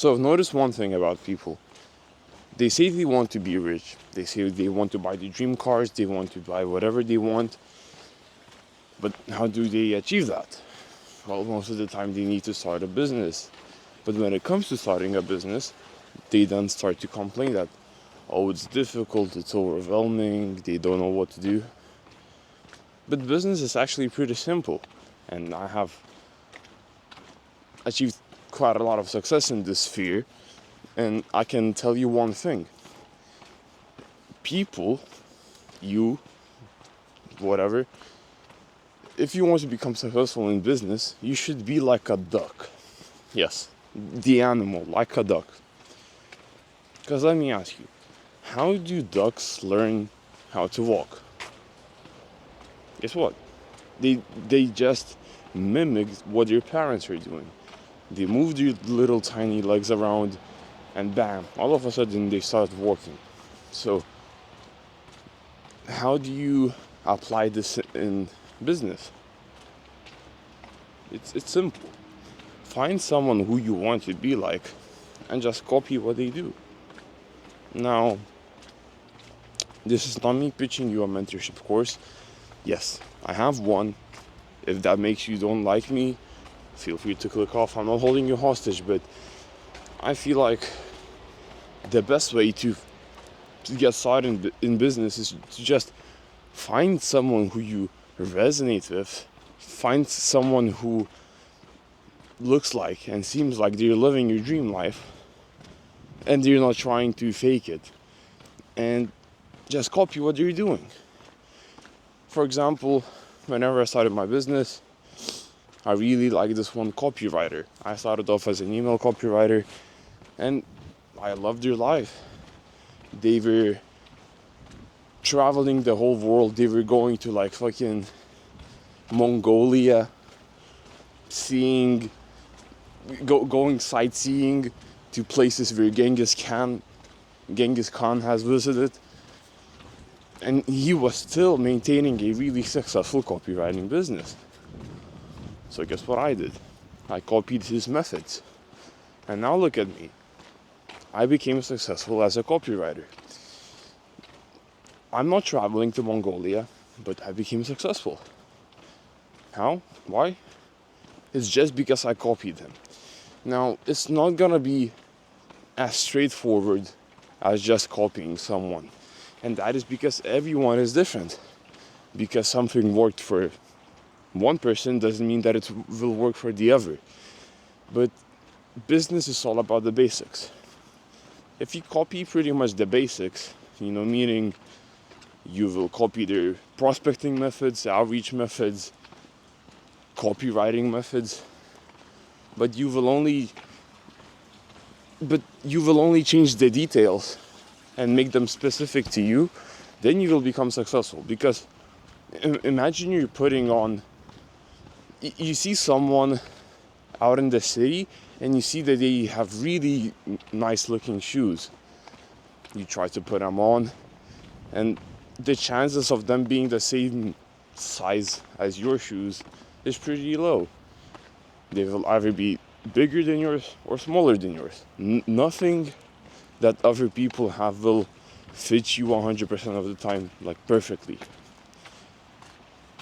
So I've noticed one thing about people. They say they want to be rich. They say they want to buy the dream cars. They want to buy whatever they want. But how do they achieve that? Well, most of the time they need to start a business. But when it comes to starting a business, they then start to complain that, oh, it's difficult, it's overwhelming, they don't know what to do. But business is actually pretty simple. And I have achieved quite a lot of success in this sphere. And I can tell you one thing. People, you, whatever, if you want to become successful in business, you should be like a duck. Yes, the animal, like a duck. Because let me ask you, how do ducks learn how to walk? Guess what? They just mimic what their parents are doing. They move their little tiny legs around and bam, all of a sudden they start walking. So how do you apply this in business? It's simple. Find someone who you want to be like and just copy what they do. Now, this is not me pitching you a mentorship course. Yes, I have one. If that makes you don't like me, feel free to click off. I'm not holding you hostage, but I feel like the best way to get started in business is to just find someone who you resonate with. Find someone who looks like and seems like they're living your dream life and they're not trying to fake it. And just copy what they're doing. For example, whenever I started my business, I really liked this one copywriter. I started off as an email copywriter and I loved their life. They were traveling the whole world. They were going to like fucking Mongolia, going sightseeing to places where Genghis Khan has visited. And he was still maintaining a really successful copywriting business. So guess what I did? I copied his methods. And now look at me. I became successful as a copywriter. I'm not traveling to Mongolia, but I became successful. How? Why? It's just because I copied him. Now, it's not gonna be as straightforward as just copying someone. And that is because everyone is different. Because something worked for one person doesn't mean that it will work for the other. But business is all about the basics. If you copy pretty much the basics, meaning you will copy their prospecting methods, outreach methods, copywriting methods, but you will only change the details and make them specific to you, then you will become successful. Because imagine you're putting on, you see someone out in the city and you see that they have really nice looking shoes. You try to put them on and the chances of them being the same size as your shoes is pretty low. They will either be bigger than yours or smaller than yours. Nothing that other people have will fit you 100% of the time, like perfectly.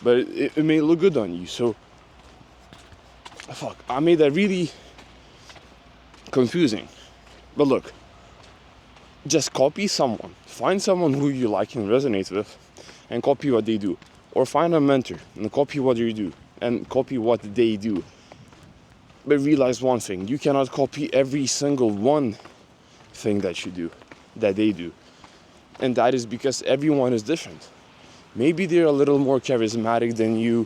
But it may look good on you. So, I made that really confusing. But look, just copy someone. Find someone who you like and resonate with and copy what they do. Or find a mentor and copy what you do and copy what they do. But realize one thing, you cannot copy every single one thing that they do. And that is because everyone is different. Maybe they're a little more charismatic than you,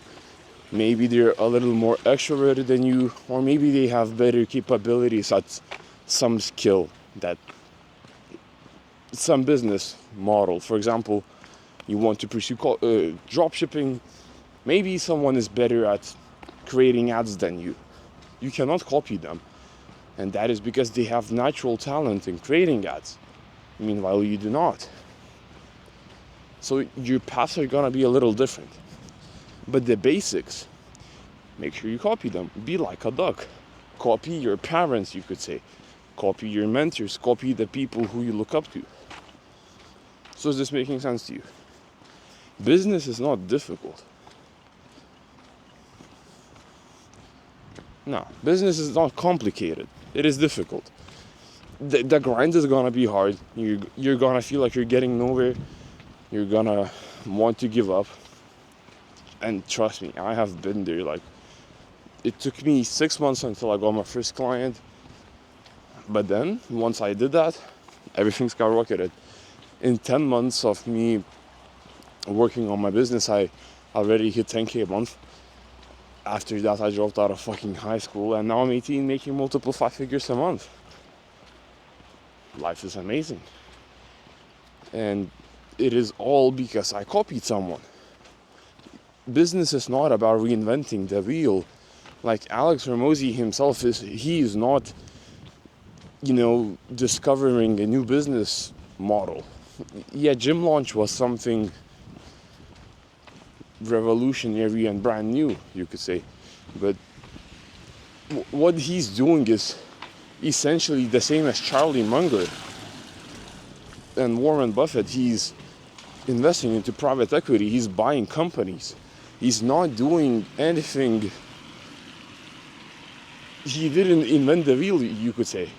maybe they're a little more extroverted than you, or maybe they have better capabilities at some skill, that some business model. For example, you want to pursue drop shipping, maybe someone is better at creating ads than you. You cannot copy them. And that is because they have natural talent in creating ads. Meanwhile, you do not. So your paths are gonna be a little different. But the basics, make sure you copy them. Be like a duck. Copy your parents, you could say. copy your mentors, copy the people who you look up to. So is this making sense to you? Business is not difficult. No, business is not complicated. It is difficult. The grind is gonna be hard. You're gonna feel like you're getting nowhere. You're gonna want to give up. And trust me, I have been there. Like, it took me 6 months until I got my first client. But then, once I did that, everything skyrocketed. In 10 months of me working on my business, I already hit 10K a month. After that, I dropped out of fucking high school, and now I'm 18, making multiple 5 figures a month. Life is amazing. And it is all because I copied someone. Business is not about reinventing the wheel. Like Alex Hormozi himself he is not, discovering a new business model. Yeah, gym launch was something revolutionary and brand new, you could say. But what he's doing is essentially the same as Charlie Munger and Warren Buffett. He's investing into private equity. He's buying companies. He's not doing anything. He didn't invent the wheel, you could say.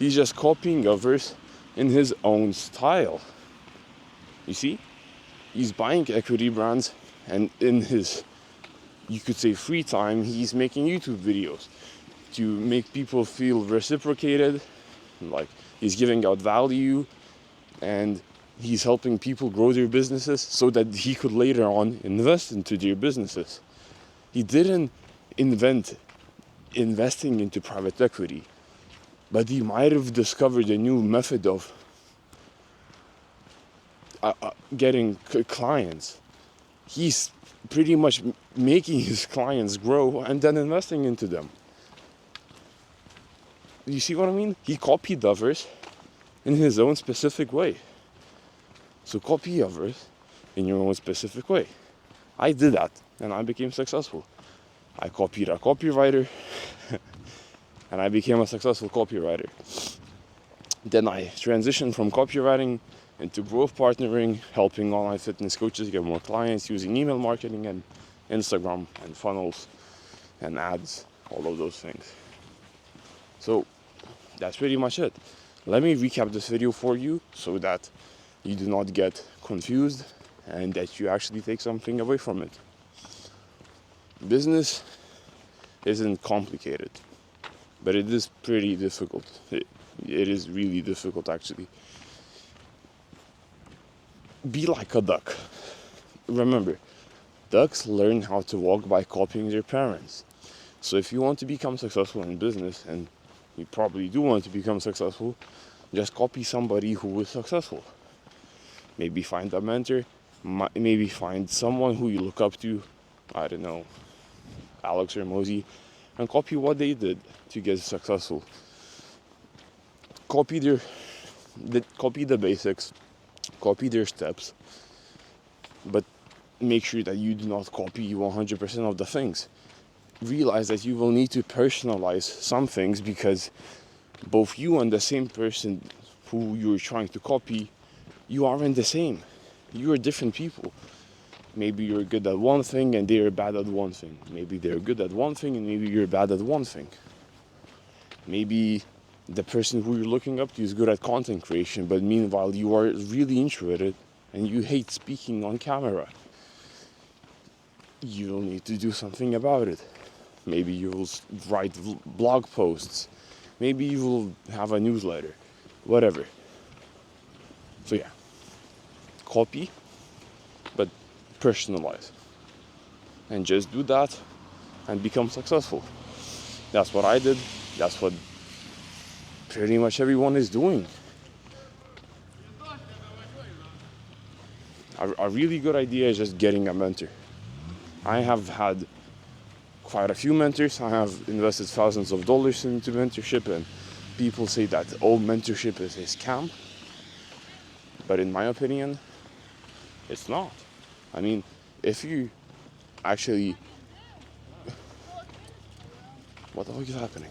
He's just copying others in his own style. You see? He's buying equity brands, and in his, you could say, free time, he's making YouTube videos to make people feel reciprocated, like he's giving out value, and he's helping people grow their businesses so that he could later on invest into their businesses. He didn't invent investing into private equity, but he might have discovered a new method of getting clients. He's pretty much making his clients grow and then investing into them. You see what I mean? He copied others in his own specific way. So copy others in your own specific way. I did that and I became successful. I copied a copywriter and I became a successful copywriter. Then I transitioned from copywriting into growth partnering, helping online fitness coaches get more clients using email marketing and Instagram and funnels and ads, all of those things. So that's pretty much it. Let me recap this video for you so that you do not get confused and that you actually take something away from it. Business isn't complicated, but it is pretty difficult. It is really difficult, actually. Be like a duck. Remember, ducks learn how to walk by copying their parents. So if you want to become successful in business, and you probably do want to become successful, just copy somebody who is successful. Maybe find a mentor, maybe find someone who you look up to, I don't know, Alex Hormozi, and copy what they did to get successful. Copy the basics, copy their steps, but make sure that you do not copy 100% of the things. Realize that you will need to personalize some things because both you and the same person who you're trying to copy, you aren't the same. You are different people. Maybe you're good at one thing and they're bad at one thing. Maybe they're good at one thing and maybe you're bad at one thing. Maybe the person who you're looking up to is good at content creation, but meanwhile you are really introverted and you hate speaking on camera. You'll need to do something about it. Maybe you will write blog posts. Maybe you will have a newsletter. Whatever. So yeah, copy, but personalize. And just do that and become successful. That's what I did. That's what pretty much everyone is doing. A really good idea is just getting a mentor. I have had quite a few mentors. I have invested thousands of dollars into mentorship, and people say that all mentorship is a scam. But in my opinion, it's not. I mean, if you actually... What the fuck is happening?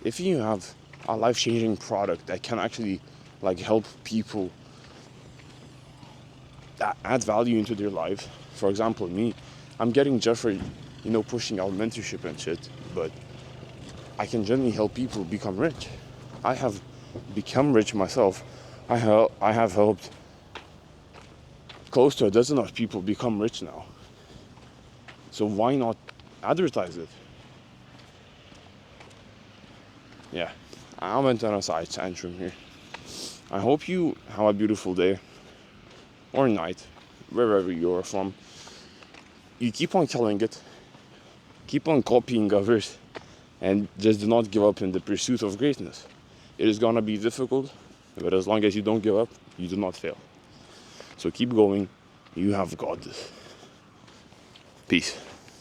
If you have a life-changing product that can actually like help people that add value into their life. For example, me, I'm getting Jeffrey, pushing out mentorship and shit, but I can generally help people become rich. I have become rich myself. I have helped close to a dozen of people become rich now. So why not advertise it? Yeah, I went on a side tantrum here. I hope you have a beautiful day or night, wherever you are from. You keep on killing it, keep on copying others, and just do not give up in the pursuit of greatness. It is gonna be difficult, but as long as you don't give up, you do not fail. So keep going. You have got this. Peace.